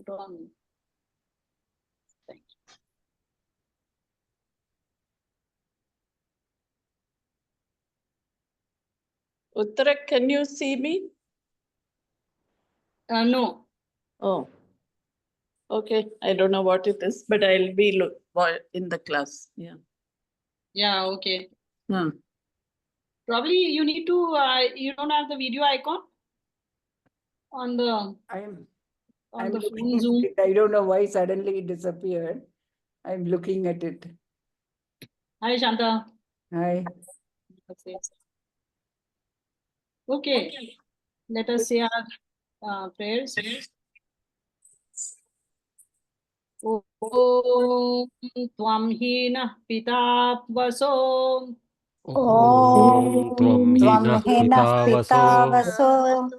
put on. Thank you. Uttara, can you see me? No. Oh. Okay, I don't know what it is, but I'll be in the class. Yeah. Yeah, okay. Probably you need to, you don't have the video icon on the I'm phone looking Zoom. at it. I don't know why suddenly it disappeared. I'm looking at it. Hi, Shanta. Hi. Okay, let us say our prayers. Om Tvam Hina Pita Vaso Om Tvam Hina Pitavaso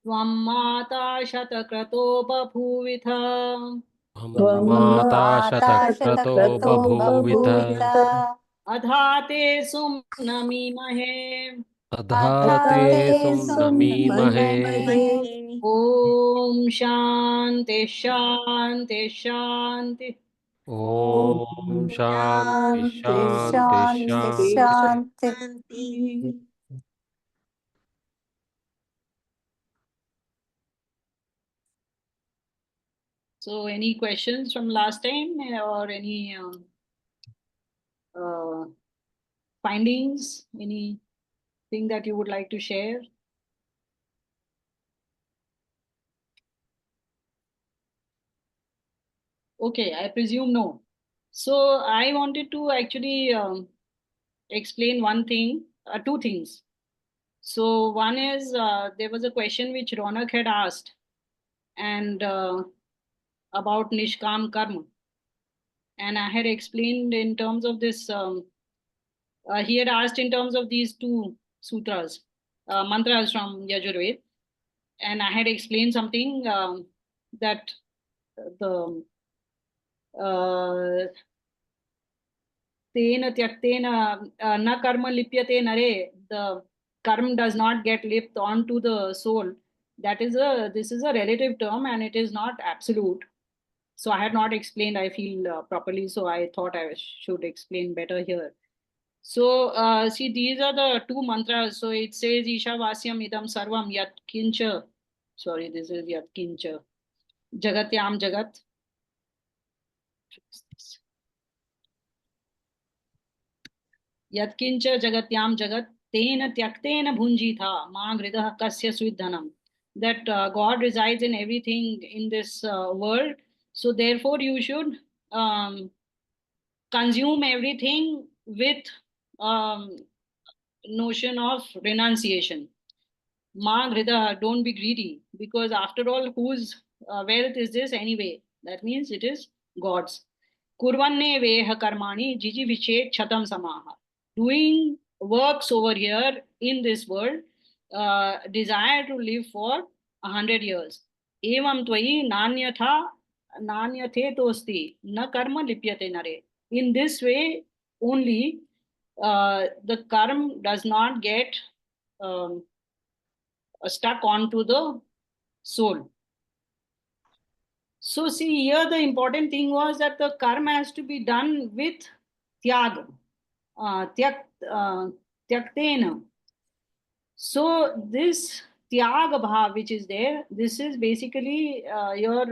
Tvam Mata Shatakrato Babhuvitha Tvam Mata Shatakrato Babhuvitha Adhate Sumnami Mahe Adhate Sumnamimahe Om Shanti Shanti Shanti Om Shanti Shanti Shanti. So any questions from last time or any findings, anything that you would like to share? Okay, I presume no. So I wanted to actually explain one thing, two things. So one is there was a question which Ronak had asked and about Nishkam Karma. And I had explained in terms of this, he had asked in terms of these two sutras, mantras from Yajurved. And I had explained something that the tena tyaktena na karma lipyate nare, the karma does not get lipped onto the soul. This is a relative term and it is not absolute. So I had not explained, I feel, properly. So I thought I should explain better here. So see, these are the two mantras. So it says Isha Vasyam Idam Sarvam Yat Kincha. Sorry, this is Yat Kincha. Jagatyam Jagat. Yatkincha Jagatyam Jagat Tena Tyaktena Bhunjitha Ma Gridah Kasya Svidhanam. That God resides in everything in this world. So therefore you should consume everything with notion of renunciation. Ma Grida, don't be greedy, because after all, whose wealth is this anyway? That means it is God's. Kurvanne veha karmani jiji vichet chatam samaha. Doing works over here in this world, desire to live for 100 years. Evam tvai nanyathe tosti na karma lipyate nare. In this way only, the karma does not get um, stuck onto the soul. So see here the important thing was that the karma has to be done with tyag, tyaktena. So this tyag bhav which is there, this is basically your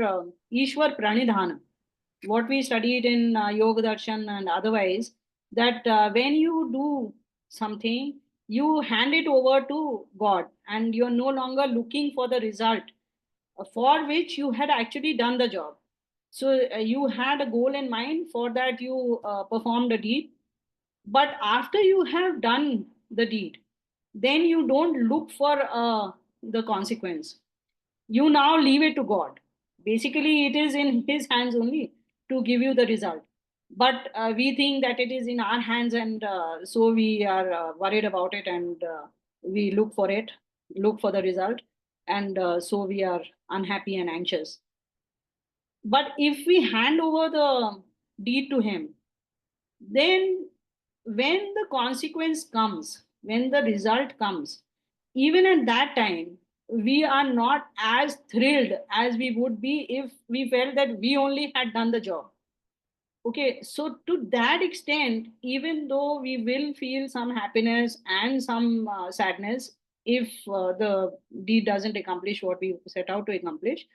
Ishwar Pranidhana. What we studied in Yoga Darshan and otherwise, that when you do something, you hand it over to God and you're no longer looking for the result for which you had actually done the job. So you had a goal in mind, for that you performed a deed. But after you have done the deed, then you don't look for the consequence. You now leave it to God. Basically, it is in His hands only to give you the result. But we think that it is in our hands, and so we are worried about it, and we look for it, look for the result, and so we are unhappy and anxious. But if we hand over the deed to Him, then when the consequence comes, when the result comes, even at that time, we are not as thrilled as we would be if we felt that we only had done the job. Okay, so to that extent, even though we will feel some happiness and some sadness if the deed doesn't accomplish what we set out to accomplish,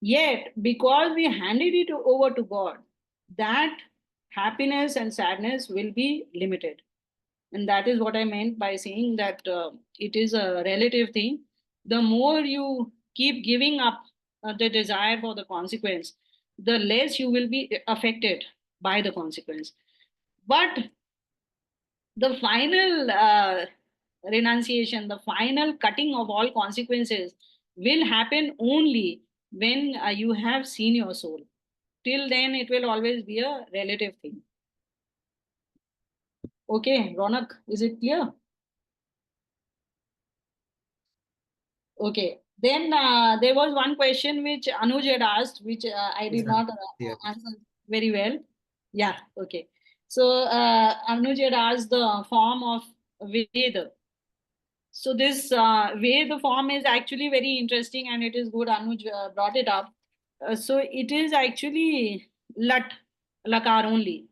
yet because we handed it over to God, that happiness and sadness will be limited. And that is what I meant by saying that it is a relative thing. The more you keep giving up the desire for the consequence, the less you will be affected by the consequence. But the final renunciation, the final cutting of all consequences will happen only when you have seen your soul. Till then, it will always be a relative thing. Okay, Ronak, is it clear? Okay. Then there was one question which Anuj had asked, which I did not answer very well. Yeah, okay. So Anuj had asked the form of Veda. So this Veda form is actually very interesting and it is good Anuj brought it up. So it is actually Lat, Lakar only.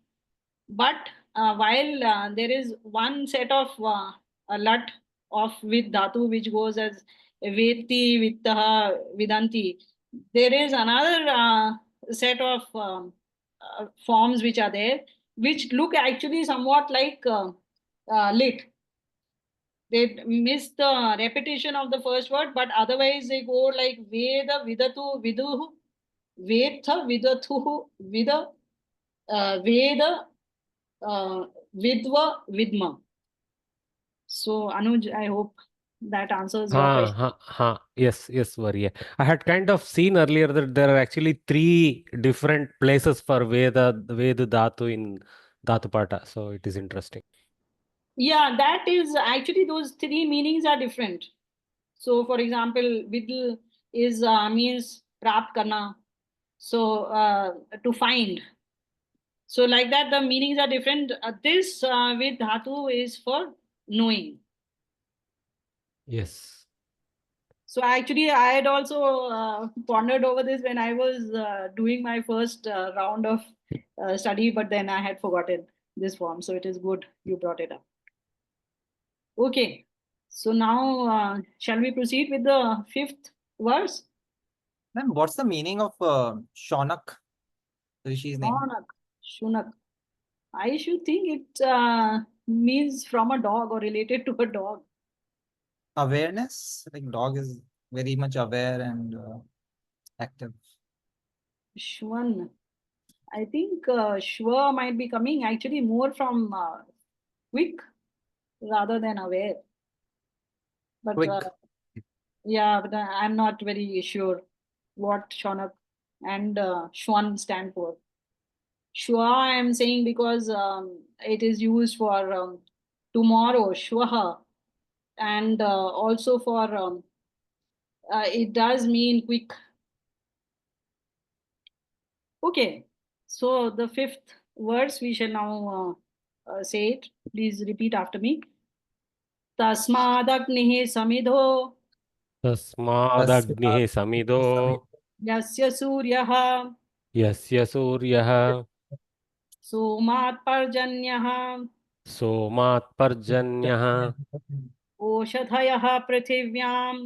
But while there is one set of a lat of with dhatu which goes as veti, vittaha, vidanti, there is another set of forms which are there which look actually somewhat like lit. They miss the repetition of the first word, but otherwise they go like veda, vidatu, viduhu, vetha, vidathu, vida, veda, uh, Vidva, Vidma. So, Anuj, I hope that answers your question. Yes, Varya. I had kind of seen earlier that there are actually three different places for Veda Dhatu in Dhatupata. So it is interesting. Yeah, that is actually those three meanings are different. So, for example, Vidl is means prapt karna. So, to find. So, like that, the meanings are different. This with dhatu is for knowing. Yes. So actually, I had also pondered over this when I was doing my first round of study, but then I had forgotten this form. So it is good you brought it up. Okay. So now, shall we proceed with the fifth verse? Then what's the meaning of Shonak, Rishi's name? Shunak. Shunak. I should think it means from a dog or related to a dog. Awareness, like dog is very much aware and active. Shwan. I think Shwa might be coming actually more from quick rather than aware. But Quick. yeah, but I'm not very sure what Shonak and Shwan stand for. Shwa, I'm saying because it is used for tomorrow, Shwaha, and also for it does mean quick. Okay, so the fifth verse we shall now say it. Please repeat after me. Tasmadagnihi samidho Tasmadagnihi samido yasya suryaha yasya suryah somat parjanyaha somat parjanyah ओषधयः पृथिव्याम्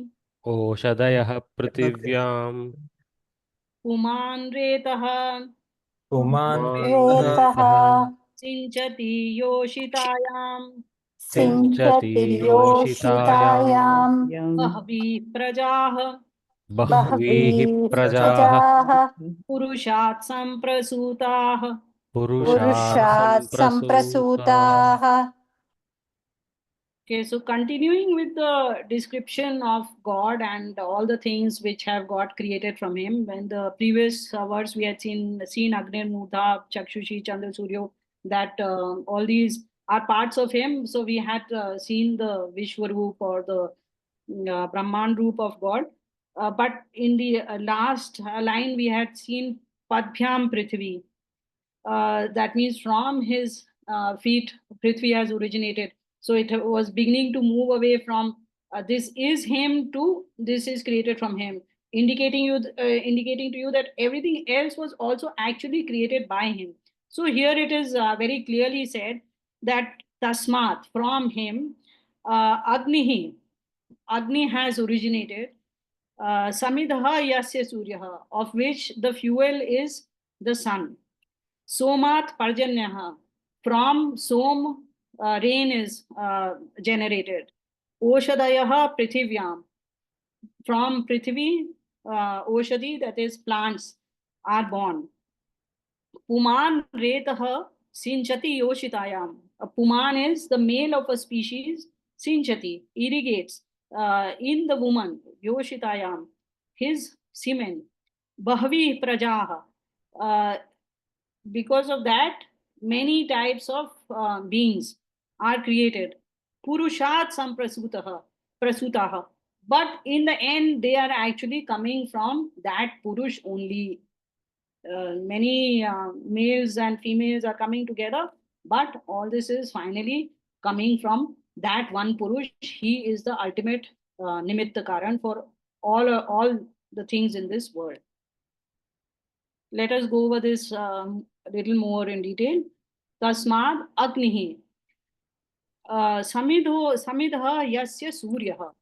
ओषधयः पृथिव्याम् पुमान् रेतः Kuman Retaha सिञ्चति योषितायाम् सिञ्चति Sinchati योषितायाम् Yoshitayam बह्वीः प्रजाः बह्वीः Bahvi प्रजाः Prajaha पुरुषात् सम्प्रसूताः पुरुषाः Purushat सम्प्रसूताः Samprasutaha. Okay, so continuing with the description of God and all the things which have got created from Him. In the previous verse, we had seen Agni, Mudha, Chakshushi, Chandra, Suryo, that all these are parts of Him. So we had seen the Vishwaroop or the Brahman Roop of God. But in the last line, we had seen Padbhyam Prithvi. That means from his feet, Prithvi has originated. So it was beginning to move away from this is him to this is created from him, indicating to you that everything else was also actually created by him. So here it is very clearly said that tasmat, from him, Agni has originated, samidha yasya suryaha, of which the fuel is the sun. Somat parjanyaha, from som rain is generated. Oshadayaha prithivyam, from prithvi, oshadi, that is plants, are born. Puman retaha sinchati yoshitayam. A puman is the male of a species, sinchati, irrigates in the woman, yoshitayam, his semen. Bahvi prajaha. Because of that, many types of beings are created. Purushat prasutaha. But in the end, they are actually coming from that Purush only. Many males and females are coming together, but all this is finally coming from that one Purush. He is the ultimate Nimitta Karan for all the things in this world. Let us go over this a little more in detail. Tasmad Agnihi. Samidha Yasya Suryaha.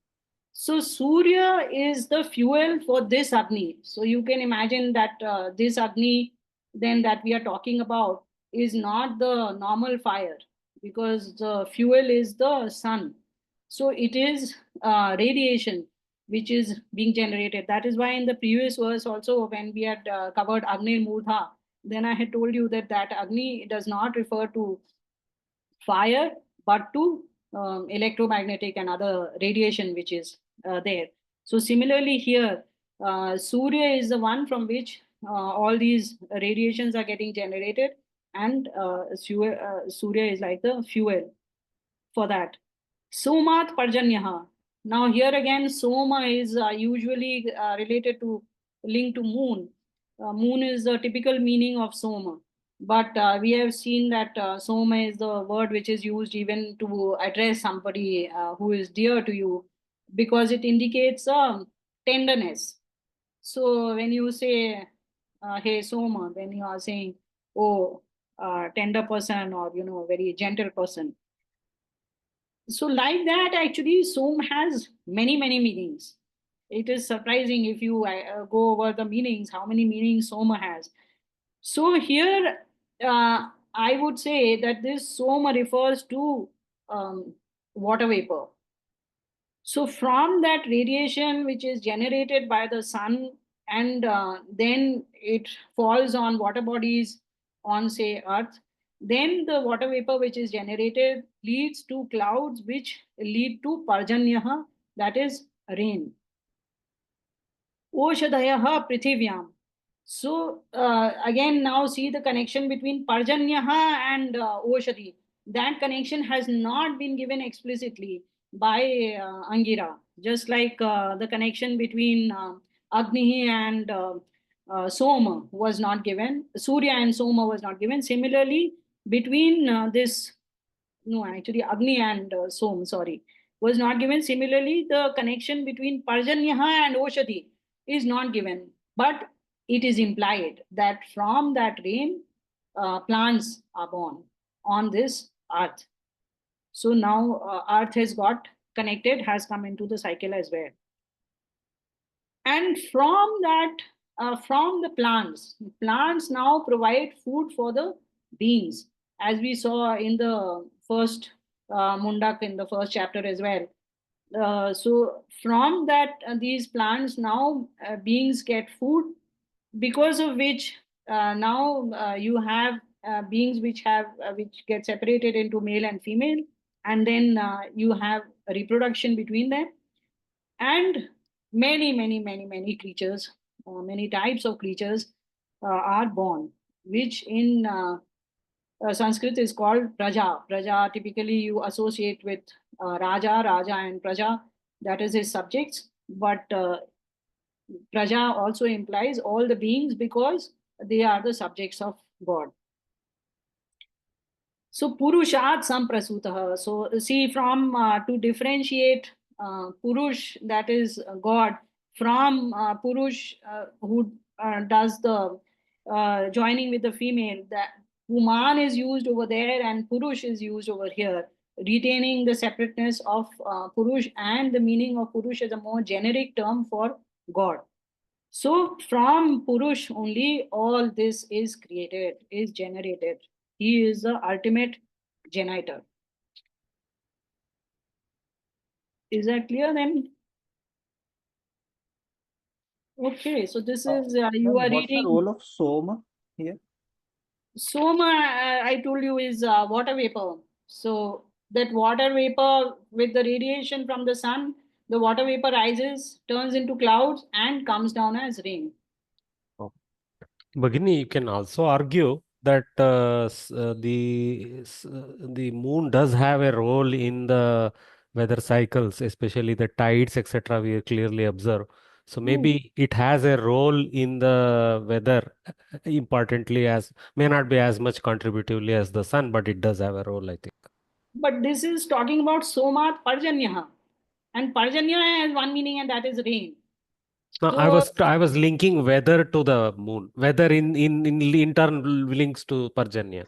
So Surya is the fuel for this Agni. So you can imagine that this Agni then that we are talking about is not the normal fire, because the fuel is the sun. So it is radiation which is being generated. That is why in the previous verse also, when we had covered Agni Murdha, then I had told you that Agni does not refer to fire, but to electromagnetic and other radiation which is there. So similarly here, Surya is the one from which all these radiations are getting generated, and Surya is like the fuel for that. Somat Parjanyaha. Now here again, Soma is usually related to, linked to moon. Moon is the typical meaning of Soma. But we have seen that Soma is the word which is used even to address somebody who is dear to you, because it indicates tenderness. So when you say, hey Soma, then you are saying, oh, tender person, or, very gentle person. So like that, actually, Som has many, many meanings. It is surprising if you go over the meanings, how many meanings Soma has. So here, I would say that this Soma refers to water vapor. So from that radiation which is generated by the sun, and then it falls on water bodies on, say, earth, then the water vapor which is generated leads to clouds which lead to parjanyaha, that is rain. Oshadayaha prithivyam. So again, now see the connection between parjanyaha and oshadi. That connection has not been given explicitly by Angira, just like the connection between Agni and Soma was not given, Surya and Soma was not given. Similarly, between Agni and Som, was not given. Similarly, the connection between Parjanyaha and Oshadi is not given, but it is implied that from that rain, plants are born on this earth. So now earth has got connected, has come into the cycle as well. And from that, from the plants now provide food for the beings, as we saw in the first Mundak, in the first chapter as well. So from that, these plants now beings get food, because of which now you have beings which get separated into male and female, and then you have a reproduction between them, and many creatures, many types of creatures are born, which in Sanskrit is called Praja. Praja typically you associate with Raja and Praja, that is his subjects. But Praja also implies all the beings, because they are the subjects of God. So Purushat Samprasutaha. So see, from to differentiate Purush, that is God, from Purush who does the joining with the female. That Woman is used over there and Purush is used over here, retaining the separateness of Purush and the meaning of Purush as a more generic term for God. So from Purush only all this is created, is generated. He is the ultimate generator. Is that clear then? Okay, so this is you are What's the reading. role of Soma here? Soma, I told you, is water vapor. So that water vapor with the radiation from the sun, the water vapor rises, turns into clouds, and comes down as rain. Bhagini, you can also argue that the moon does have a role in the weather cycles, especially the tides, etc. We clearly observe. So maybe it has a role in the weather, importantly, as may not be as much contributively as the sun, but it does have a role, I think. But this is talking about Somat Parjanya. And Parjanya has one meaning, and that is rain. No, So I was linking weather to the moon. Weather in turn links to Parjanya.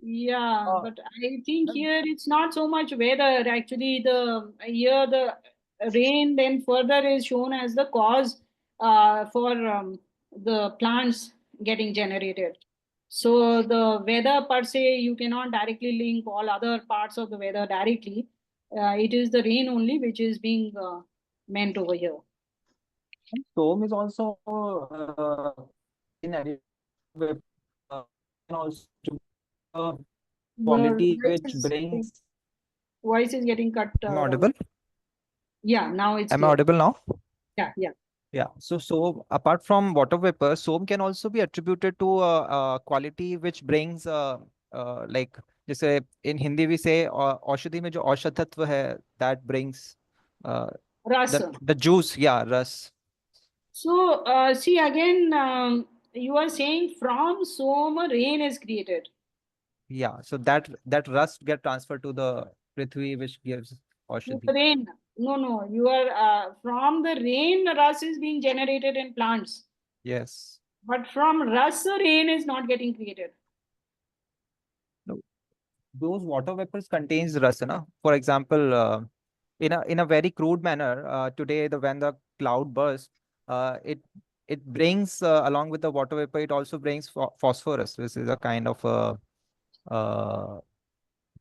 yeah, Uh, but I think here it's not so much weather. Actually, the rain then further is shown as the cause for the plants getting generated. So the weather per se, you cannot directly link all other parts of the weather directly. It is the rain only which is being meant over here. Som is also in addition with can also to The quality which brings. voice is getting cut. Am I audible? Yeah, now it's Am I clear. audible now? Yeah, yeah. Yeah. So apart from water vapor, Som can also be attributed to a quality which brings like जैसे in Hindi we say औषधि में जो औषध तत्व है that brings uh, Rasa. the juice, yeah, ras. So, see again, you are saying from Soma rain is created. Yeah, so that rust get transferred to the Prithvi, which gives Aushadhi. Rain. No. You are from the rain, Ras is being generated in plants. Yes. But from Rasa, rain is not getting created. No, those water vapors contains rasana. For example, in a very crude manner, today when the cloud bursts, it brings along with the water vapor, it also brings phosphorus, which is a kind of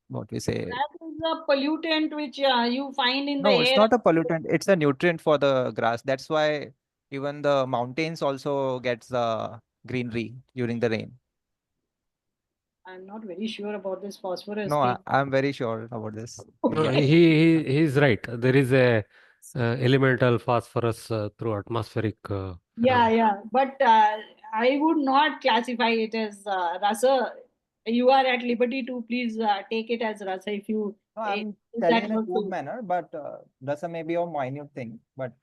what we say. That is a pollutant which you find in the No, it's air. not a pollutant. It's a nutrient for the grass. That's why even the mountains also gets the greenery during the rain. I'm not very sure about this phosphorus No, thing. I'm very sure about this. No, Okay. he's right. There is a elemental phosphorus through atmospheric Yeah. But I would not classify it as rasa. You are at liberty to please take it as rasa if you. No, I'm Is telling that in a crude also? manner, but rasa may be a minute thing. But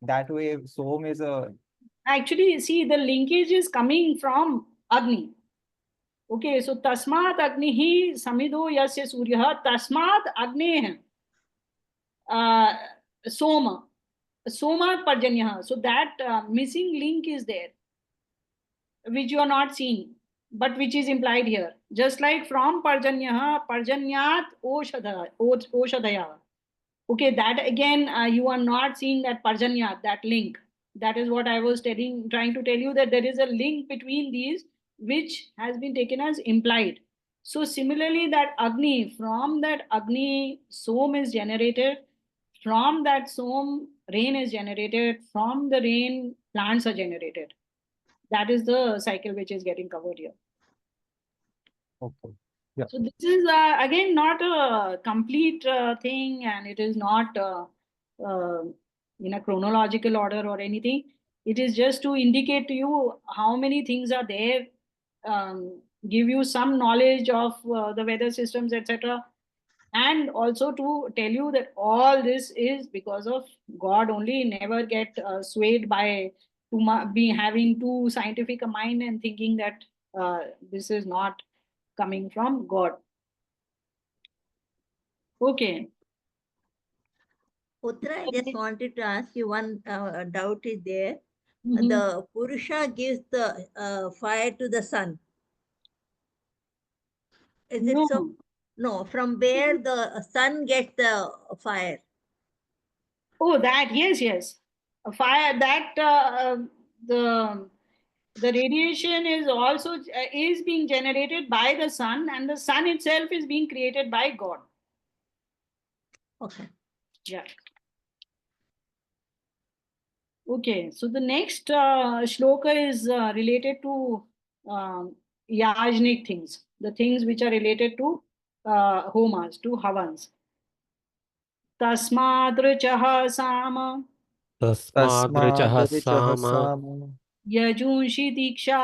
that way, Som is a. Actually, see, the linkage is coming from Agni. Okay, so Tasmat Agnihi Samido Yasya Surya Tasmat Agneha Soma. Soma Parjanya. So that missing link is there, which you are not seeing, but which is implied here. Just like from Parjanya, Parjanyat Oshadaya. Okay, that again, you are not seeing that Parjanya, that link. That is what I was trying to tell you, that there is a link between these, which has been taken as implied. So similarly, that Agni, from that Agni, Som is generated. From that Som, rain is generated. From the rain, plants are generated. That is the cycle which is getting covered here. Okay. Yeah. So this is again not a complete thing, and it is not uh, in a chronological order or anything. It is just to indicate to you how many things are there, give you some knowledge of the weather systems, etc., and also to tell you that all this is because of God only. Never get swayed by be having too scientific a mind and thinking that this is not coming from God. Okay. Putra, I just wanted to ask you one doubt is there. Mhm. The Purusha gives the fire to the sun. Is it so? No. No, from where the sun gets the fire. Oh, that, yes, yes. A fire that the radiation is also is being generated by the sun, and the sun itself is being created by God. Okay. Yeah. Okay, so the next shloka is related to yajnik things, the things which are related to homas, to havans. Tasmadruchaha sama तस्मादृचः Tasmadrichaha साम sama yajunshi diksha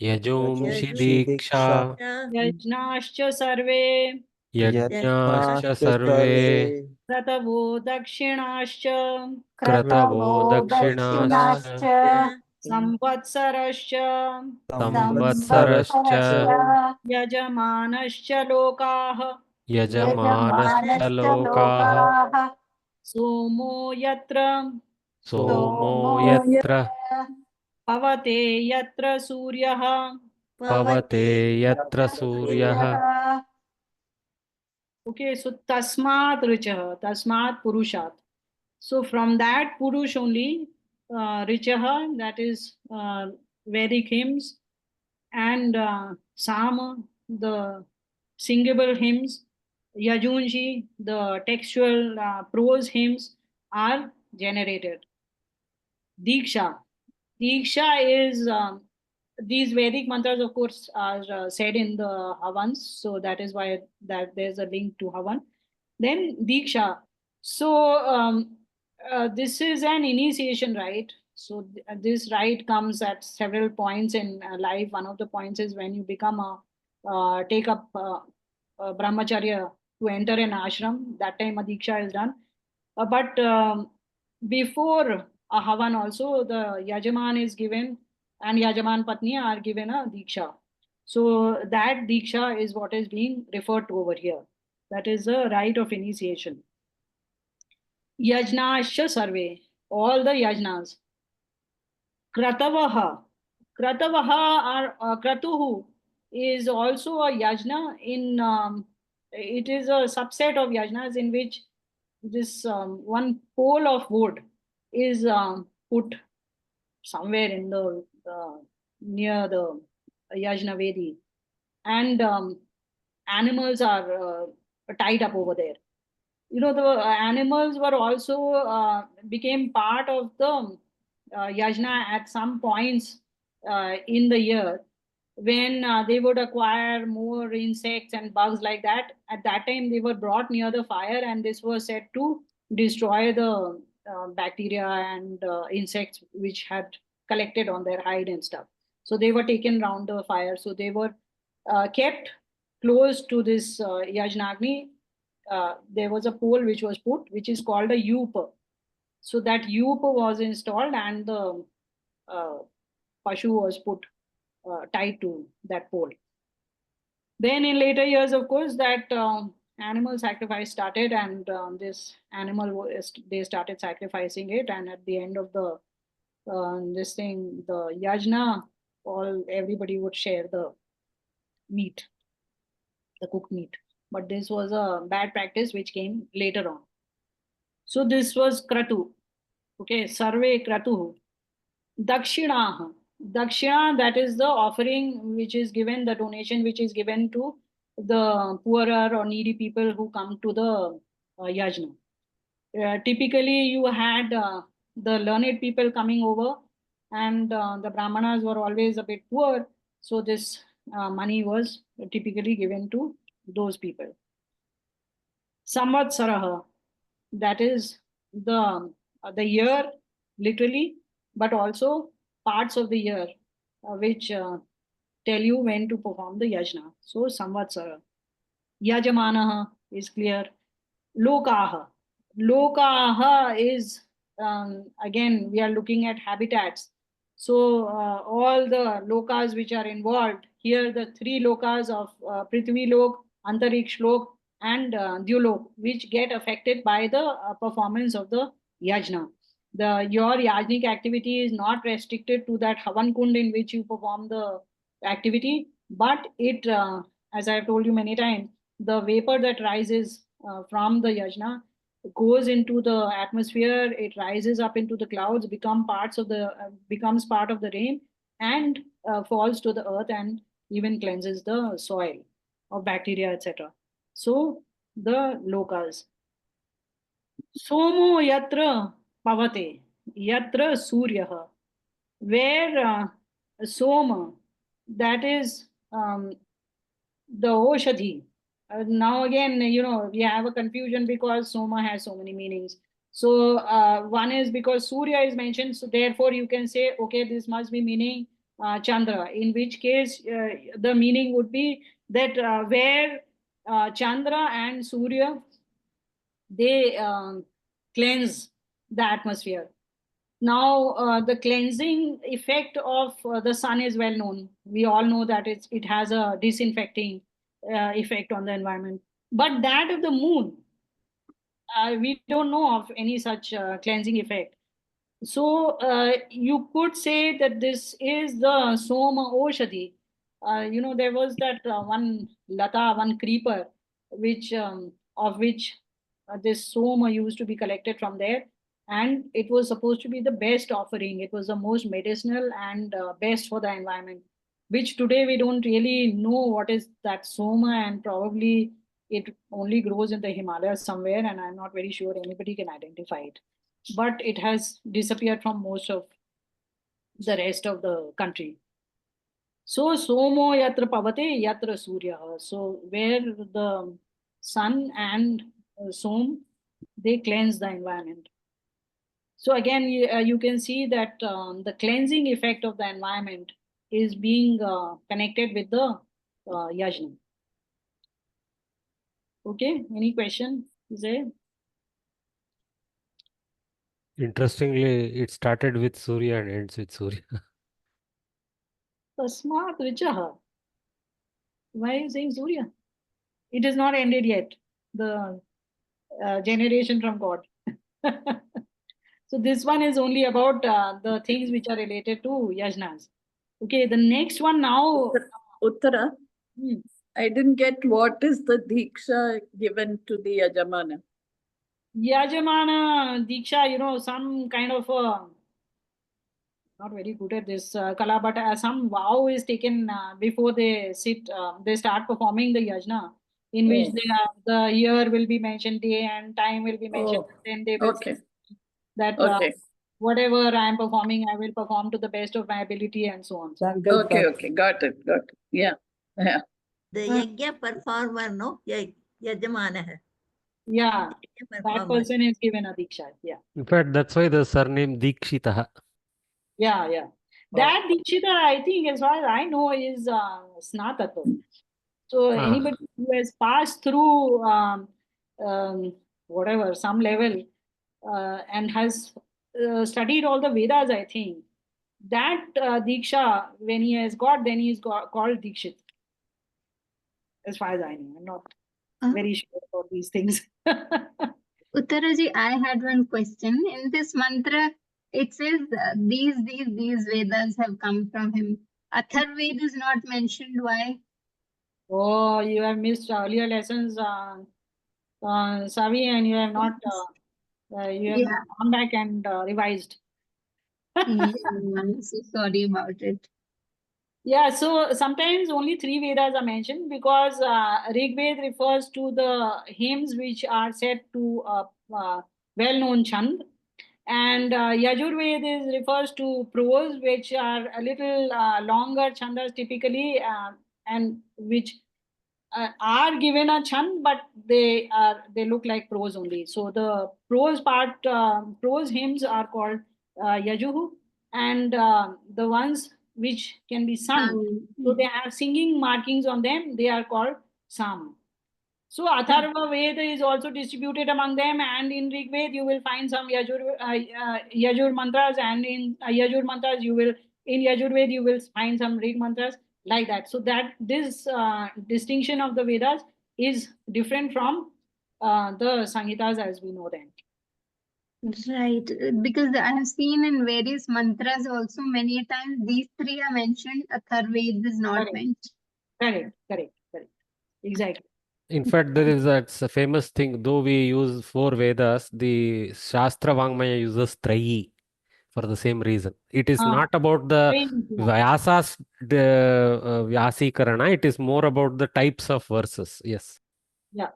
यजूंषि Yajunshi दीक्षा diksha yajnascha sarve यज्ञाश्च Yajnascha सर्वे sarve क्रतवो दक्षिणाश्च क्रतवो Kratavo दक्षिणाश्च Dakshinascha संवत्सरश्च संवत्सरश्च Samvatsarascha यजमानश्च लोकाः यजमानश्च Yajamanascha लोकाः Lokaha सोमो यत्र सोमो Somo यत्र Yatra पवते यत्र सूर्यः पवते यत्र Yatra सूर्यः Suryaha. Okay, so tasmat richah, tasmat purushat. So from that purush only, richaha, that is Vedic hymns, and sama, the singable hymns, yajunji, the textual prose hymns are generated. Diksha. Diksha is these Vedic mantras, of course, are said in the Havans, so that is why that there's a link to Havan. Then Diksha. So this is an initiation rite. So this rite comes at several points in life. One of the points is when you become a take up brahmacharya to enter an ashram. That time a diksha is done. But before a havan also, the yajaman is given, and yajaman patni are given a diksha. So that diksha is what is being referred to over here. That is the rite of initiation. Yajnascha sarve, all the yajnas. Kratavaha. Kratavaha are kratuhu is also a yajna in it is a subset of yajnas in which this one pole of wood is put somewhere in the near the yajna vedi, and animals are tied up over there. You know, the animals were also became part of the yajna at some points in the year, when they would acquire more insects and bugs like that. At that time they were brought near the fire, and this was said to destroy the bacteria and insects which had collected on their hide and stuff. So they were taken round the fire, so they were kept close to this yajnagni. There was a pole which was put, which is called a yupa. So that yupa was installed, and the uh, pashu was put tied to that pole. Then in later years, of course, that animal sacrifice started, and this animal they started sacrificing it, and at the end of the this thing, the yajna, all everybody would share the meat, the cooked meat. But this was a bad practice which came later on. So this was kratu. Okay, sarve kratu. Dakshinaha. Dakshina, that is the offering which is given, the donation which is given to the poorer or needy people who come to the yajna. Typically, you had the learned people coming over, and the brahmanas were always a bit poor, so this money was typically given to those people. Samvatsaraha, that is the year literally, but also parts of the year which tell you when to perform the yajna. So samvatsara. Yajamanaha is clear. Lokaha. Lokaha is again we are looking at habitats. So all the lokas which are involved here, the three lokas of Prithvi Lok, Antariksh Lok, and Dyulok, which get affected by the performance of the yajna. Your yajnik activity is not restricted to that Havan Kund in which you perform the activity, but it, as I have told you many times, the vapor that rises from the yajna goes into the atmosphere, it rises up into the clouds, becomes part of the rain, and falls to the earth and even cleanses the soil of bacteria, etc. So the lokas. Somo yatra pavate, yatra suryaha, where soma, that is the Oshadhi. Now again, we have a confusion because Soma has so many meanings. So one is because Surya is mentioned, so therefore you can say, okay, this must be meaning Chandra. In which case, the meaning would be that where Chandra and Surya, they cleanse the atmosphere. Now, the cleansing effect of the sun is well known. We all know that it has a disinfecting effect on the environment. But that of the moon, we don't know of any such cleansing effect. So you could say that this is the Soma Oshadhi. There was that one lata, one creeper, which of which this Soma used to be collected from there, and it was supposed to be the best offering. It was the most medicinal and best for the environment. Which today we don't really know what is that Soma, and probably it only grows in the Himalayas somewhere, and I'm not very sure anybody can identify it. But it has disappeared from most of the rest of the country. So somo yatra pavate yatra surya. So where the sun and som, they cleanse the environment. So again, you can see that the cleansing effect of the environment is being connected with the yajna. Okay, any question? Is there? Interestingly, it started with Surya and ends with Surya. Tasmat richaha. Why are you saying Surya? It is not ended yet, the generation from God. So this one is only about the things which are related to yajnas. Okay, the next one now. Uttara, Hmm. I didn't get what is the Diksha given to the Yajamana. Yajamana Diksha, some kind of not very good at this kala, but some vow is taken before they they start performing the yajna, in which the year will be mentioned, day and time will be mentioned, then they will say that whatever I am performing, I will perform to the best of my ability and so on. Okay, got it. Yeah. The yajna performer, no? Yajamana hai. Yeah, that person is given a diksha. Yeah. In fact, that's why the surname Dikshitaha. Yeah. That Dikshita, I think, as far as I know, is Snatato. So anybody who has passed through whatever, some level, and has studied all the Vedas, I think, that Diksha, when he has got, then he is called Dikshit. As far as I know. I'm not very sure about these things. Uttaraji, I had one question. In this mantra, it says these Vedas have come from him. Atharvaveda is not mentioned. Why? Oh, you have missed earlier lessons, Savi, and you have not not gone back and revised. Yeah, I'm so sorry about it. Yeah, so sometimes only 3 Vedas are mentioned because Rig Ved refers to the hymns which are set to well-known chand, and Yajurved refers to prose which are a little longer chandas typically, and which are given a chand, but they look like prose only. So the prose part, prose hymns are called Yajuhu, and the ones which can be sung, so they have singing markings on them, they are called Sam. So Atharva Veda is also distributed among them, and in Rig Veda you will find some Yajur mantras, and in Yajur mantras in Yajur Veda you will find some Rig mantras, like that. So that this distinction of the Vedas is different from the Samhitas as we know them. Right, because I have seen in various mantras also many times these three are mentioned, Atharvaved is not Correct. mentioned. Correct. Exactly. In fact, there is it's a famous thing, though we use four Vedas, the Shastra Vangmaya uses Trayi for the same reason. It is not about the Vyasa's Vyasikarana, it is more about the types of verses. Yes. Yeah.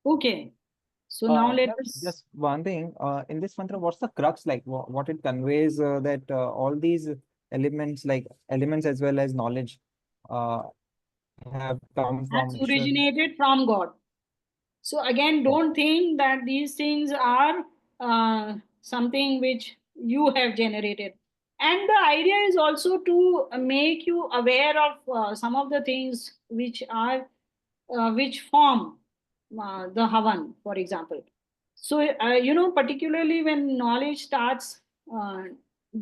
Okay. So now let us. Just one thing, in this mantra, what's the crux like? What it conveys that all these elements, like elements as well as knowledge, have come from Has Ishwar. originated from God. So again, don't think that these things are something which you have generated. And the idea is also to make you aware of some of the things which are which form the Havan, for example. So particularly when knowledge starts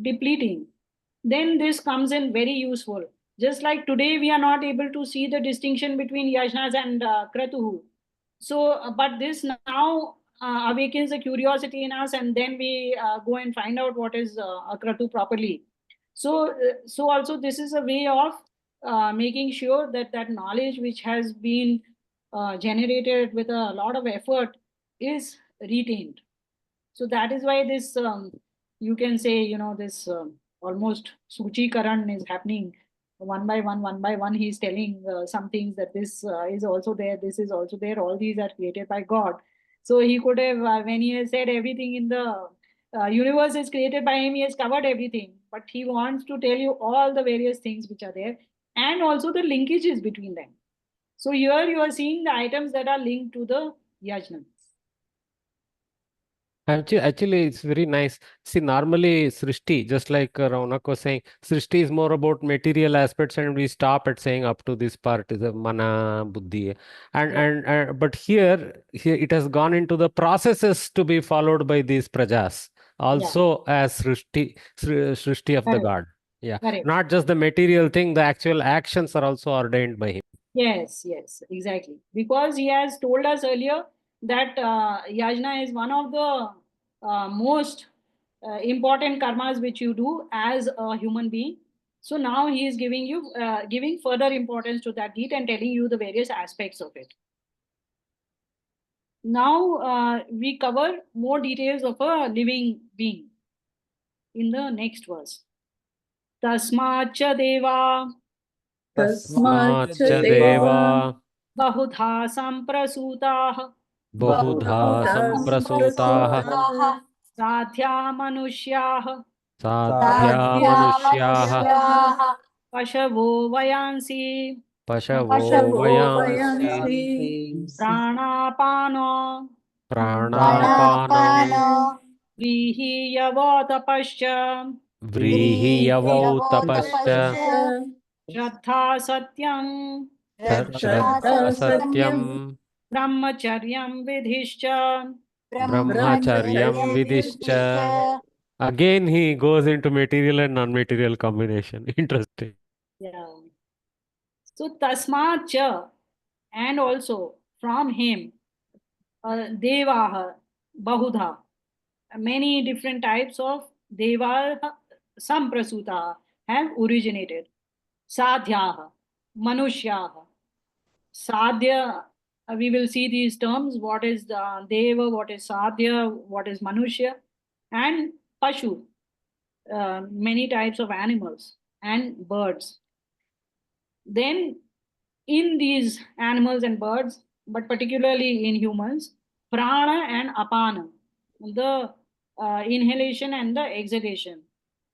depleting, then this comes in very useful. Just like today, we are not able to see the distinction between yajnas and kratuhu. So, but this now awakens the curiosity in us, and then we go and find out what is a kratu properly. So also this is a way of making sure that that knowledge which has been generated with a lot of effort is retained. So that is why this you can say this almost Suchi Karan is happening one by one. He's telling some things that this is also there, this is also there. All these are created by God. So he could have when he has said everything in the universe is created by him, he has covered everything. But he wants to tell you all the various things which are there and also the linkages between them. So here you are seeing the items that are linked to the yajna. Actually, it's very nice. See, normally Srishti, just like Raunak was saying, Srishti is more about material aspects, and we stop at saying up to this part is a mana, buddhi, but here it has gone into the processes to be followed by these prajas, also as Srishti of the Correct. God. Yeah, Correct. not just the material thing, the actual actions are also ordained by him. Yes, exactly. Because he has told us earlier that yajna is one of the most important karmas which you do as a human being. So now he is giving further importance to that deed and telling you the various aspects of it. Now we cover more details of a living being in the next verse. Tasmacha deva Tasmacha Tasmacha deva deva bahudha samprasutaah bahudha samprasutaah साध्या मनुष्याः साध्या मनुष्याः पशवो वयांसि पशवो Pashavo वयांसि vayansi प्राणापानो प्राणापानो व्रीहियवो तपश्च व्रीहियवौ तपश्च श्रद्धा सत्यं श्रद्धा सत्यं ब्रह्मचर्यं विधिश्च. brahmacharyam vidishcha. Again he goes into material and non-material combination. Interesting. Yeah. So tasmat cha, and also from him, devaha, bahudha, many different types of deva samprasuta have originated. Sadhyaha, manushyaha. Sadhya, we will see these terms. What is the deva, what is sadhya, what is manushya, and pashu, many types of animals and birds. Then in these animals and birds, but particularly in humans, prana and apana, the inhalation and the exhalation.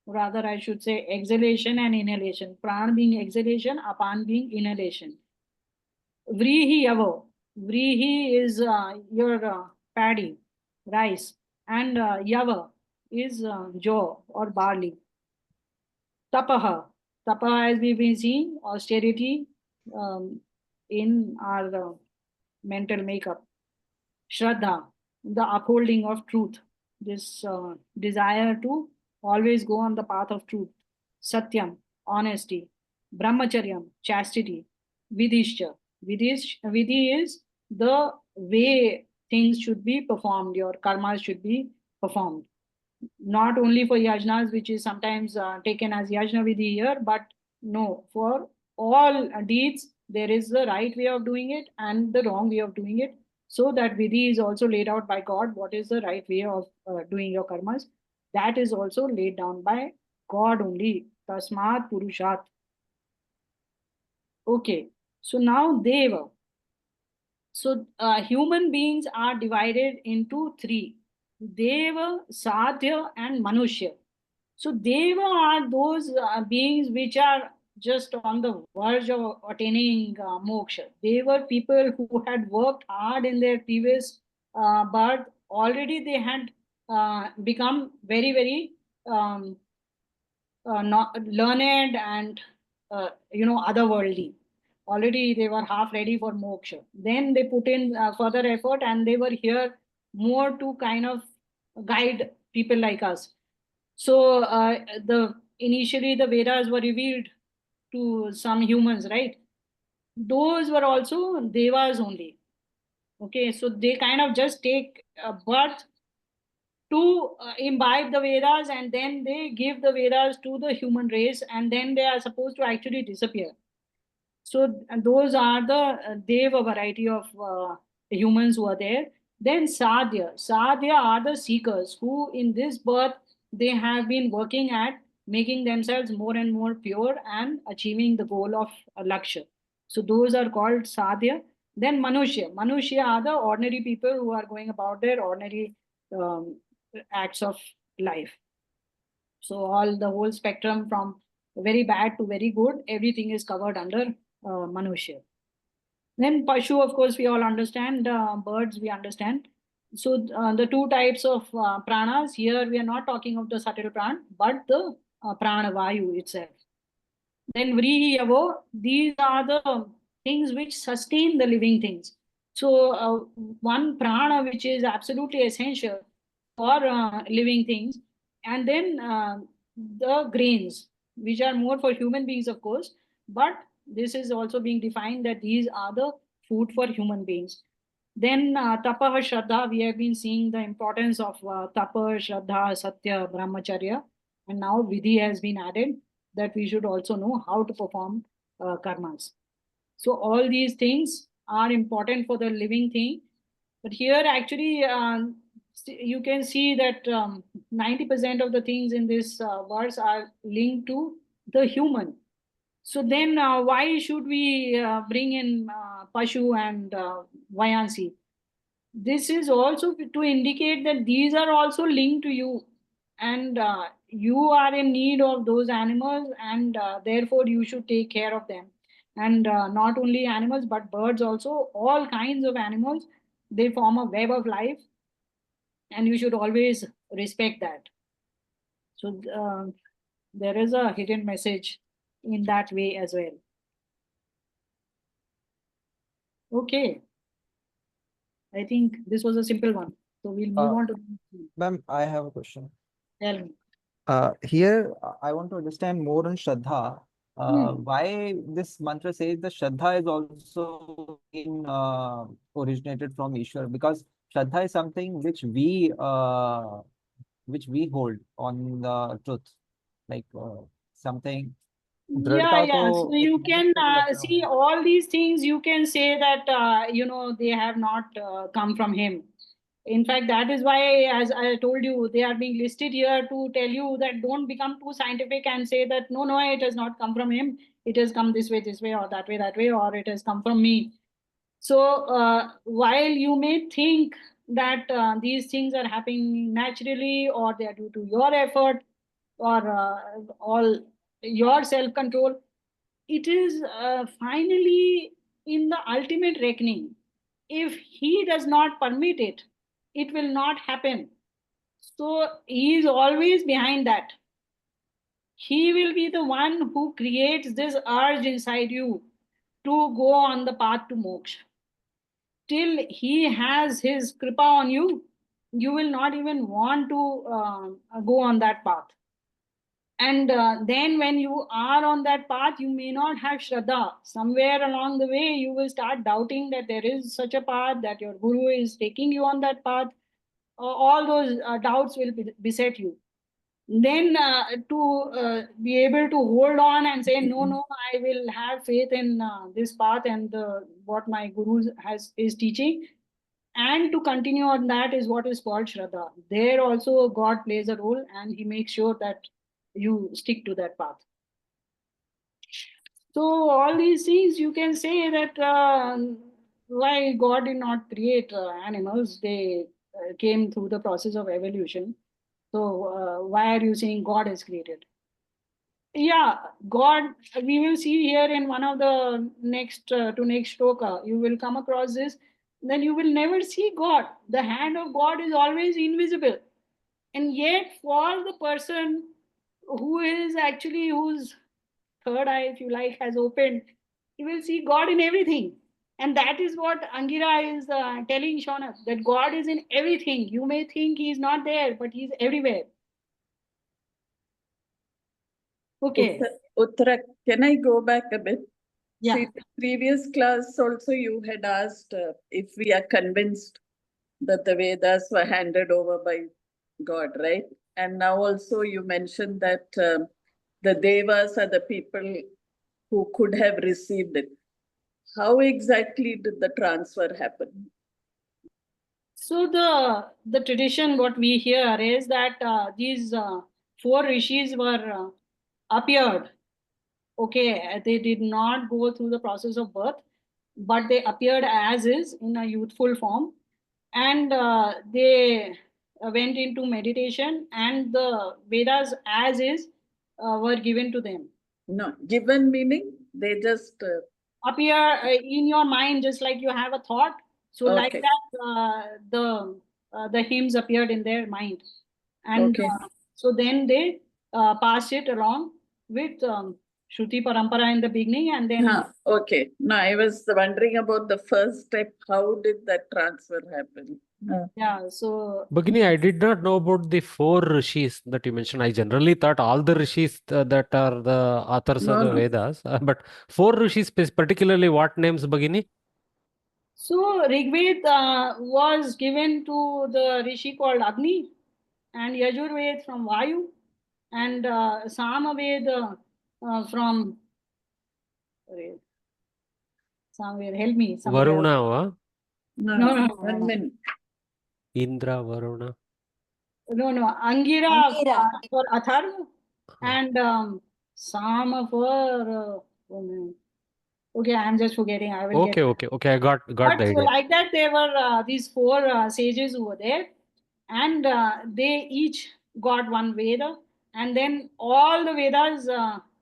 Rather, I should say exhalation and inhalation. Prana being exhalation, apan being inhalation. Vrihi yavo. Vrihi is your paddy, rice, and yava is jaw or barley. Tapaha. Tapaha, as we've been seeing, austerity in our mental makeup. Shraddha, the upholding of truth, this desire to always go on the path of truth. Satyam, honesty. Brahmacharyam, chastity. Vidishcha, Vidhi is the way things should be performed, your karmas should be performed. Not only for yajnas, which is sometimes taken as yajna vidhi here, but no, for all deeds, there is the right way of doing it and the wrong way of doing it. So that vidhi is also laid out by God. What is the right way of doing your karmas? That is also laid down by God only. Tasmat Purushat. Okay, so now Deva. So human beings are divided into three: Deva, Sadhya, and Manushya. So Deva are those beings which are just on the verge of attaining moksha. They were people who had worked hard in their previous birth. Already they had become very, very um, not learned and otherworldly. Already they were half ready for moksha. Then they put in further effort, and they were here more to kind of guide people like us. So the initially the Vedas were revealed to some humans, right? Those were also devas only. Okay, so they kind of just take birth to imbibe the Vedas, and then they give the Vedas to the human race, and then they are supposed to actually disappear. So those are the Deva variety of humans who are there. Then Sadhya. Sadhya are the seekers who in this birth they have been working at making themselves more and more pure and achieving the goal of Lakshya. So those are called Sadhya. Then Manushya. Manushya are the ordinary people who are going about their ordinary um, acts of life. So all the whole spectrum from very bad to very good, everything is covered under Manushya. Then Pashu, of course, we all understand. Birds, we understand. So the two types of pranas, here we are not talking of the subtle pran, but the prana vayu itself. Then Vrihi Yavo, these are the things which sustain the living things. So one prana which is absolutely essential for living things, and then the grains, which are more for human beings, of course, but this is also being defined that these are the food for human beings. Then Tapaha Shraddha, we have been seeing the importance of Tapa, Shraddha, Satya, Brahmacharya, and now Vidhi has been added that we should also know how to perform karmas. So all these things are important for the living thing. But here actually you can see that 90% of the things in this verse are linked to the human. So then why should we bring in Pashu and Vayansi? This is also to indicate that these are also linked to you, and you are in need of those animals, and therefore you should take care of them. And not only animals but birds also, all kinds of animals, they form a web of life, and you should always respect that. So there is a hidden message in that way as well. Okay, I think this was a simple one, so we'll move on to Ma'am, I have a question. tell me. Here, I want to understand more on Shraddha. Why this mantra says the Shraddha is also originated from Ishwar, because Shraddha is something which we hold on the truth, like something. Yeah. So you can see all these things. You can say that they have not come from him. In fact, that is why, as I told you, they are being listed here to tell you that don't become too scientific and say that no, it has not come from him. It has come this way, or that way, or it has come from me. So while you may think that these things are happening naturally, or they are due to your effort, or all your self control, it is finally in the ultimate reckoning. If he does not permit it, it will not happen. So he is always behind that. He will be the one who creates this urge inside you to go on the path to moksha. Till he has his kripa on you, you will not even want to go on that path. And then when you are on that path, you may not have Shraddha. Somewhere along the way, you will start doubting that there is such a path, that your Guru is taking you on that path. All those doubts will beset you. Then to be able to hold on and say, no, I will have faith in this path and what my Guru is teaching. And to continue on that is what is called Shraddha. There also God plays a role, and he makes sure that you stick to that path. So all these things, you can say that why God did not create animals. They came through the process of evolution. So why are you saying God has created? Yeah, God, we will see here in one of the next shloka, you will come across this. Then you will never see God. The hand of God is always invisible. And yet for the person who is actually, whose third eye, if you like, has opened, he will see God in everything. And that is what Angira is telling Shaunak, that God is in everything. You may think he is not there, but he is everywhere. Okay. Uttara, can I go back a bit? Yeah. See, the previous class also you had asked if we are convinced that the Vedas were handed over by God, right? And now also you mentioned that the Devas are the people who could have received it. How exactly did the transfer happen? So the tradition, what we hear is that these 4 rishis were appeared. Okay, they did not go through the process of birth, but they appeared as is in a youthful form, and they went into meditation, and the Vedas as is were given to them. No, given meaning they just Appear in your mind, just like you have a thought. So like Okay. that, the hymns appeared in their mind, and Okay. so then they passed it along with Shruti Parampara in the beginning, and then okay. No, I was wondering about the first step. How did that transfer happen? yeah. So Bhagini, I did not know about the 4 rishis that you mentioned. I generally thought all the rishis that are the authors of the No. Vedas, but 4 rishis, particularly what names, Bhagini? So Rigved was given to the rishi called Agni, and Yajurved from Vayu, and Samaved from somewhere. Help me. Somebody else. Varuna, va? No. 1 minute. Indra, Varuna. No. Angira Angira. for Atharva, and Sama for oh man. Okay, I'm just forgetting. I will get. Okay. I got But the so idea. like that, there were these 4 sages who were there, and they each got one Veda, and then all the Vedas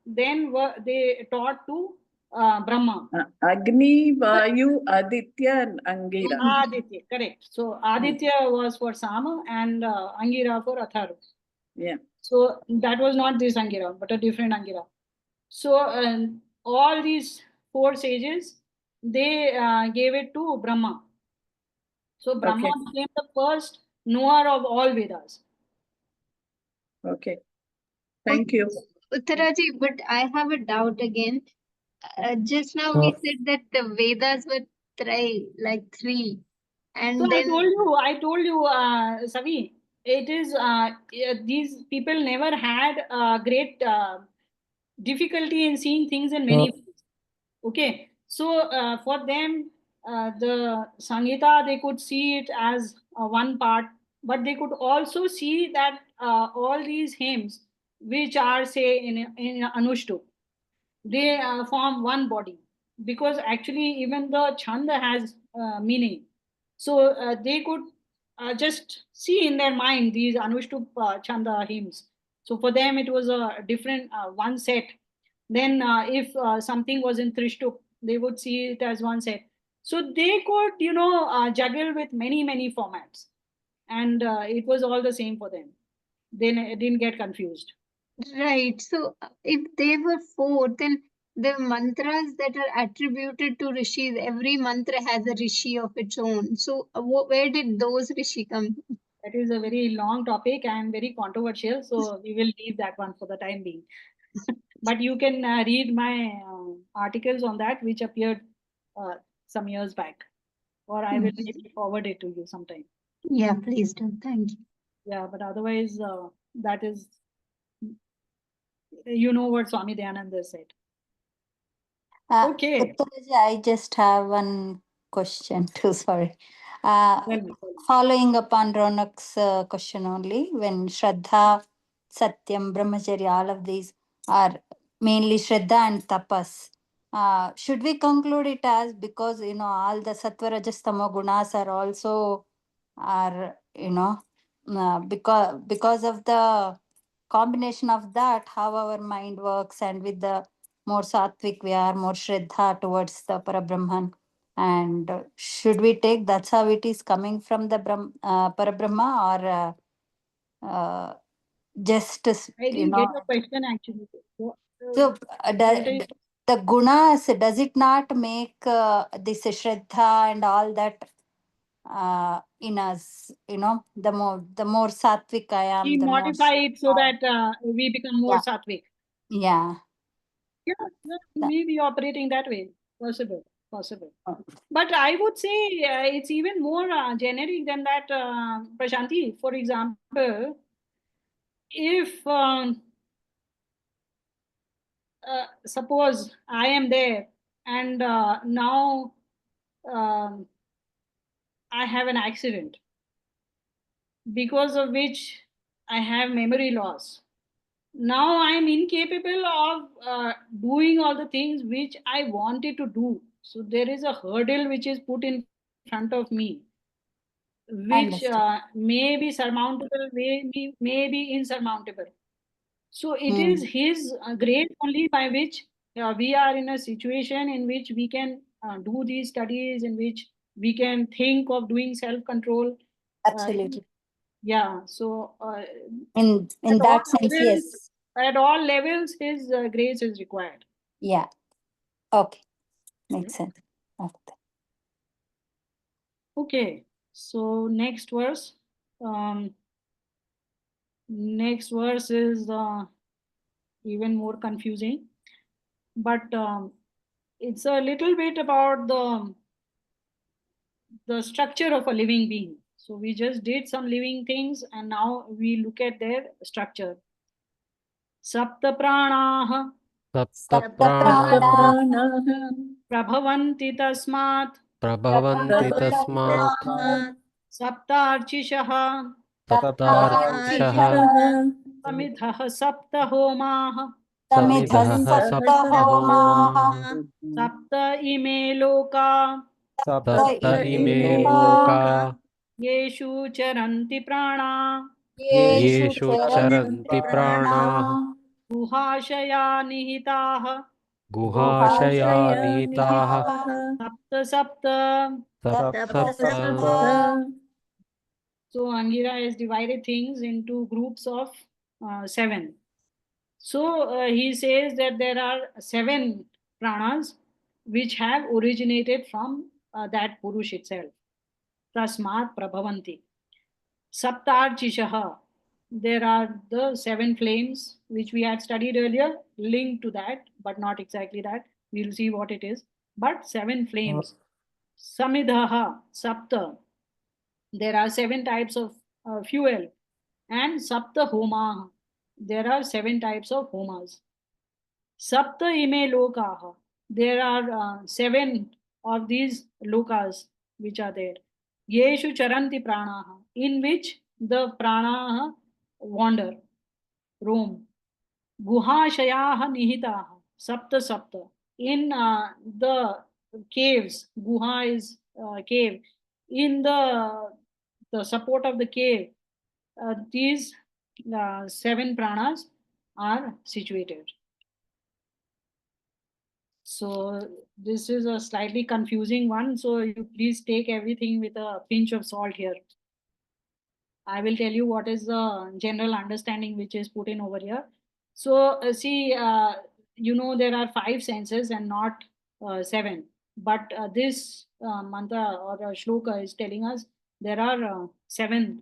then were they taught to Brahma. Agni, Vayu, Aditya, and Angira. Aditya, correct. So Aditya was for Sama, and Angira for Atharva. Yeah. So that was not this Angira, but a different Angira. So all these 4 sages, they gave it to Brahma. So Brahma Okay. became the first knower of all Vedas. Okay. Thank you. Uttaraji, but I have a doubt again. Just now we said that the Vedas were three, and So then I told you, Savi, it is these people never had great difficulty in seeing things in many ways. Okay, so for them, the Samhita, they could see it as one part, but they could also see that all these hymns, which are say in Anushtup, they form one body, because actually even the chanda has meaning. So they could just see in their mind these Anushtup chanda hymns. So for them it was a different one set. Then if something was in Trishtup, they would see it as one set. So they could juggle with many formats, and it was all the same for them. They didn't get confused. right. So if they were 4, then the mantras that are attributed to rishis, every mantra has a rishi of its own. So where did those rishi come? That is a very long topic and very controversial, so we will leave that one for the time being. But you can read my articles on that, which appeared some years back, or I will maybe forward it to you sometime. Yeah, please do. Thank you. Yeah, but otherwise, that is, you know what Swami Dayananda said. Okay. Uttaraji, I just have one question too, sorry. Uh, Tell me. Following upon Ronak's question only, when Shraddha, Satyam, Brahmacharya, all of these are mainly Shraddha and Tapas. Should we conclude it as, because all the Sattva, Rajas, Tamo gunas are also because of the combination of that, how our mind works, and with the more sattvic we are, more Shraddha towards the Parabrahman. And should we take that's how it is coming from the Parabrahma, or just I didn't get your question actually. so What is the gunas, does it not make this Shraddha and all that in us? The more sattvic I am, we the more modify it so Shraddha. that we become more Yeah. sattvic? Yeah. Yeah, maybe operating that way. Possible. Oh. But I would say it's even more generic than that, Prashanti. For example, if suppose I am there and now um, I have an accident because of which I have memory loss. Now I am incapable of doing all the things which I wanted to do. So there is a hurdle which is put in front of me, which Understood. may be surmountable, may be insurmountable. So it is his grace only by which we are in a situation in which we can do these studies, in which we can think of doing self-control. Absolutely. Yeah. So In at all that sense, levels, yes. at all levels, his grace is required. Yeah. Okay. Makes sense. Okay. Okay. So next verse. Next verse is even more confusing, but it's a little bit about the structure of a living being. So we just did some living things, and now we look at their structure. Sapta pranaha Saptaprana prabhavanti tasmat prabhavanti tasmat saptarchishah saptarchishah samidhah sapta homah samidhah saptahomah sapta ime loka sapta ime loka yeshu charanti prana yeshu charanti prana गुहाशया निहिताः guhashaya nitaha सप्त सप्त. sapta. So Angira has divided things into groups of 7. So he says that there are 7 pranas which have originated from that Purush itself. Tasmat prabhavanti. Saptarchishaha. There are the 7 flames which we had studied earlier, linked to that, but not exactly that. We'll see what it is. But 7 flames. Samidhaha, Sapta. There are 7 types of fuel. And Sapta Homa. There are 7 types of homas. Sapta ime lokaha. There are 7 of these lokas which are there. Yeshu charanti pranaha, in which the pranaha wander, roam. Guhashayaha nihitaha, sapta sapta. In the caves, guha is cave. In the support of the cave, these 7 pranas are situated. So this is a slightly confusing one. So you please take everything with a pinch of salt here. I will tell you what is the general understanding which is put in over here. So see, there are 5 senses and not 7. But this mantra or shloka is telling us there are 7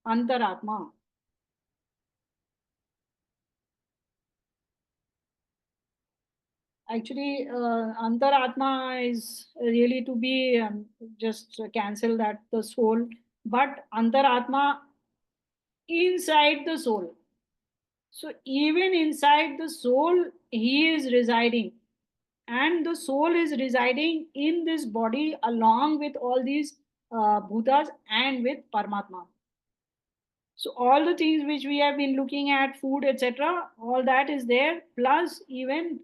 Antaratma. Actually, Antaratma is really to be just cancel that the soul, but Antaratma inside the soul. So even inside the soul, he is residing, and the soul is residing in this body along with all these bhutas and with Paramatma. So all the things which we have been looking at, food, etc., all that is there. Plus, even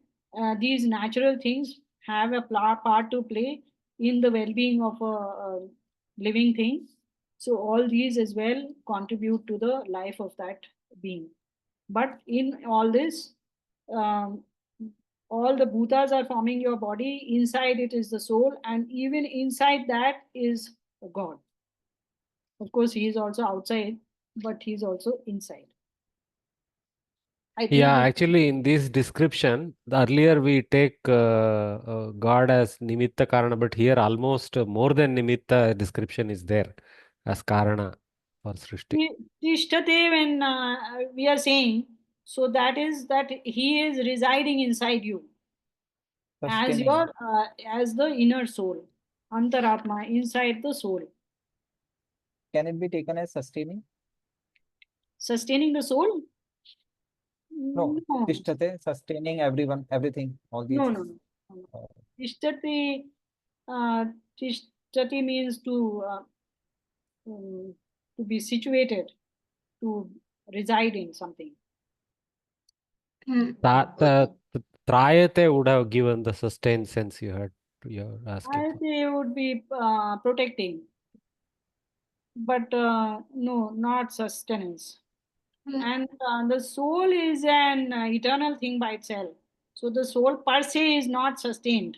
these natural things have a part to play in the well-being of a living thing. So all these as well contribute to the life of that being. But in all this, um, all the bhutas are forming your body. Inside it is the soul, and even inside that is God. Of course, he is also outside, but he's also inside. I think Yeah, actually, in this description, earlier we take God as Nimitta Karana, but here almost more than Nimitta description is there as Karana for Srishti. Tishtate, when we are saying, so that is that he is residing inside you as Sustaining. your as the inner soul, Antaratma, inside the soul, Can it be taken as sustaining? sustaining the soul. No, No, Tishtate, sustaining everyone, everything, all these. no, no, no. Tishtati, uh, tishtati means to be situated, to reside in something. Hmm. Trayate would have given the sustained sense you're asking I for. think it would be protecting, but no, not sustenance. Hmm. And the soul is an eternal thing by itself. So the soul per se is not sustained.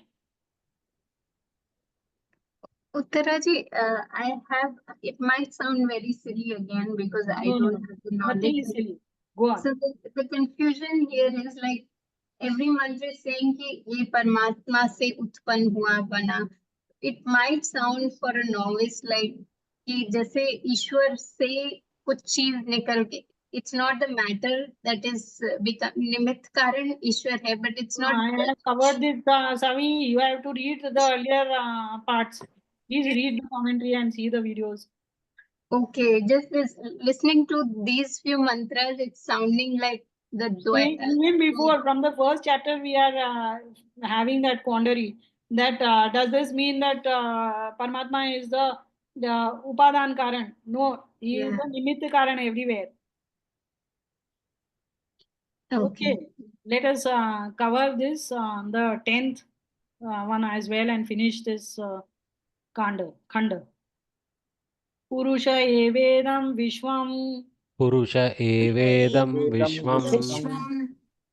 Uttaraji, it might sound very silly again because I No, don't no, have the nothing knowledge. is silly. Go on. So the confusion here is like every mantra is saying कि ये परमात्मा से उत्पन्न हुआ बना. It might sound for a novice like कि जैसे ईश्वर से कुछ चीज निकल के. It's not the matter that is निमित्त कारण ईश्वर है, but it's not. I have covered this, Savi. You have to read the earlier parts. Please read the commentary and see the videos. Okay, just listening to these few mantras, it's sounding like the Dvaita. Even before, from the first chapter, we are having that quandary. That does this mean that Paramatma is the Upadan Karan? No, he is Yeah. the Nimitta Karan everywhere. Okay, let us cover this on the 10th one as well and finish this Khanda. Purusha evedam vishwam Purusha evedam vishwam Vishwam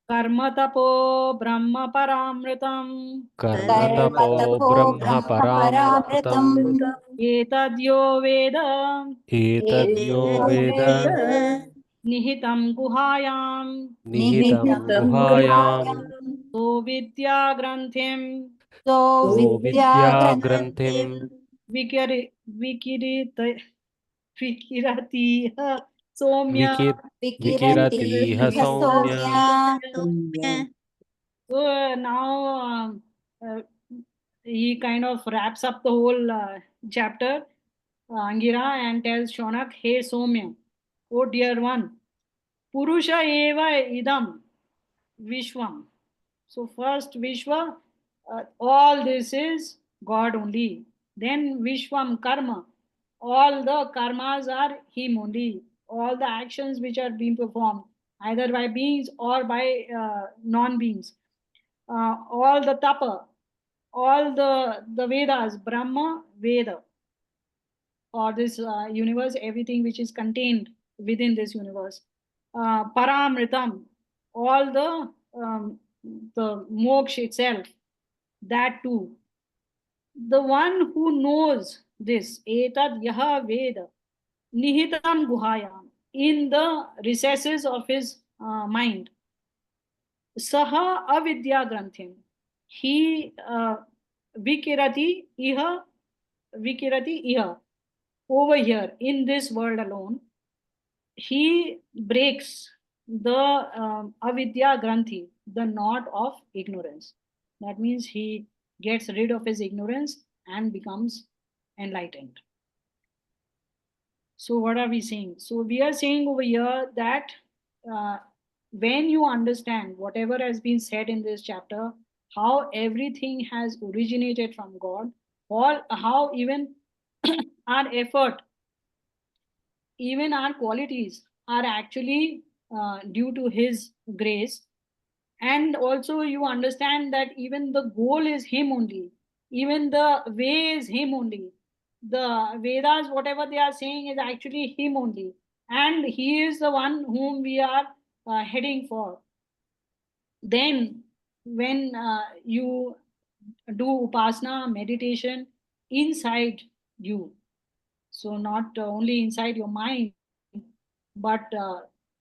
karma tapo brahma paramritam karma tapo Karmatapo brahma Brahma Paramritam paramritam etadyo veda etadyo veda nihitam guhayam nihitam guhayam so vidya granthim So so Vidya vidya Granthim granthim vikiri vikirita vikirati somya. vikir Vikirati vikirati hasaumya. Somya. So now he kind of wraps up the whole chapter, Angira, and tells Shonak, "Hey Somya, oh dear one, Purusha eva idam Vishwam." So first Vishwa, all this is God only. Then Vishwam karma, all the karmas are Him only. All the actions which are being performed, either by beings or by non-beings. All the tapa, all the Vedas, Brahma, Veda, or this universe, everything which is contained within this universe. Paramritam, all the moksha itself, that too. The one who knows this, etad yaha Veda, nihitam guhayam, in the recesses of his mind, saha avidya granthim, he vikirati iha, vikirati iha, over here in this world alone, he breaks the avidya granthi, the knot of ignorance. That means he gets rid of his ignorance and becomes enlightened. So, what are we saying? So, we are saying over here that uh, when you understand whatever has been said in this chapter, how everything has originated from God, or how even our effort, even our qualities are actually due to His grace, and also you understand that even the goal is Him only, even the way is Him only, the Vedas whatever they are saying is actually Him only, and He is the one whom we are heading for. Then when you do upasana meditation inside you, so not only inside your mind, but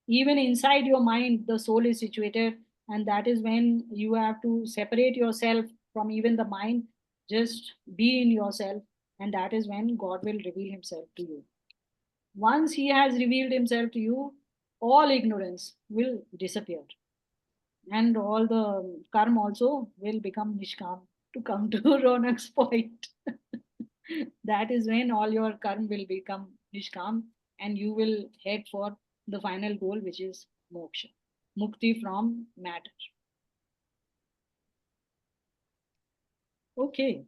even inside your mind the soul is situated, and that is when you have to separate yourself from even the mind, just be in yourself, and that is when God will reveal Himself to you. Once He has revealed Himself to you, all ignorance will disappear, and all the karma also will become nishkam, to come to Ronak's point. That is when all your karma will become nishkam, and you will head for the final goal, which is moksha, mukti from matter. Okay,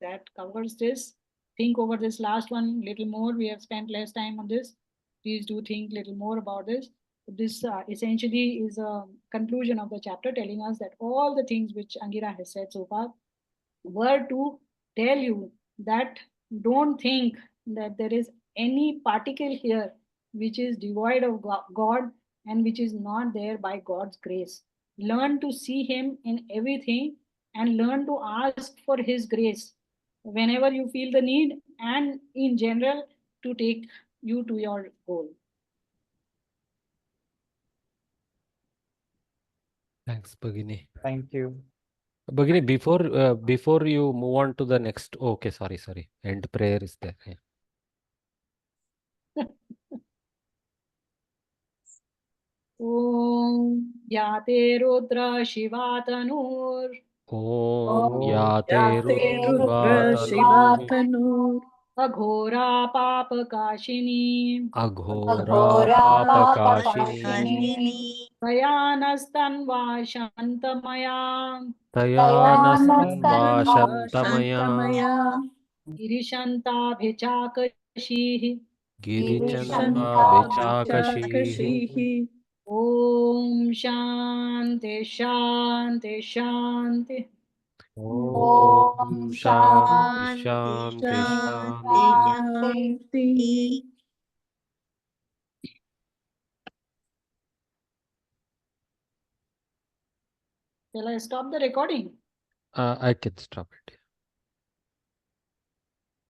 that covers this. Think over this last one little more. We have spent less time on this. Please do think little more about this. This essentially is a conclusion of the chapter, telling us that all the things which Angira has said so far were to tell you that don't think that there is any particle here which is devoid of God and which is not there by God's grace. Learn to see Him in everything and learn to ask for His grace whenever you feel the need, and in general to take you to your goal. Thanks, Bhagini. Thank you. Bhagini, before you move on to the next, okay, sorry. End prayer is there. Yeah. ॐ याते Rudra शिवातनूर् Om Yate Yate Rudra Rudratanu Shivatanur Aghora पापकाशिनी Aghora Aghora Papakashini Papakashini दयानस्तन्वा शान्तमया Tayanastan Dayanastan Vashantamaya गिरिशन्ताभिचाकशीः Girichanta Vichakashihi. Chakashihi. Om Shanti Shanti Shanti Om Shanti Shanti Shanti Shanti Shanti. Shanti. Shall I stop the recording? I can stop it.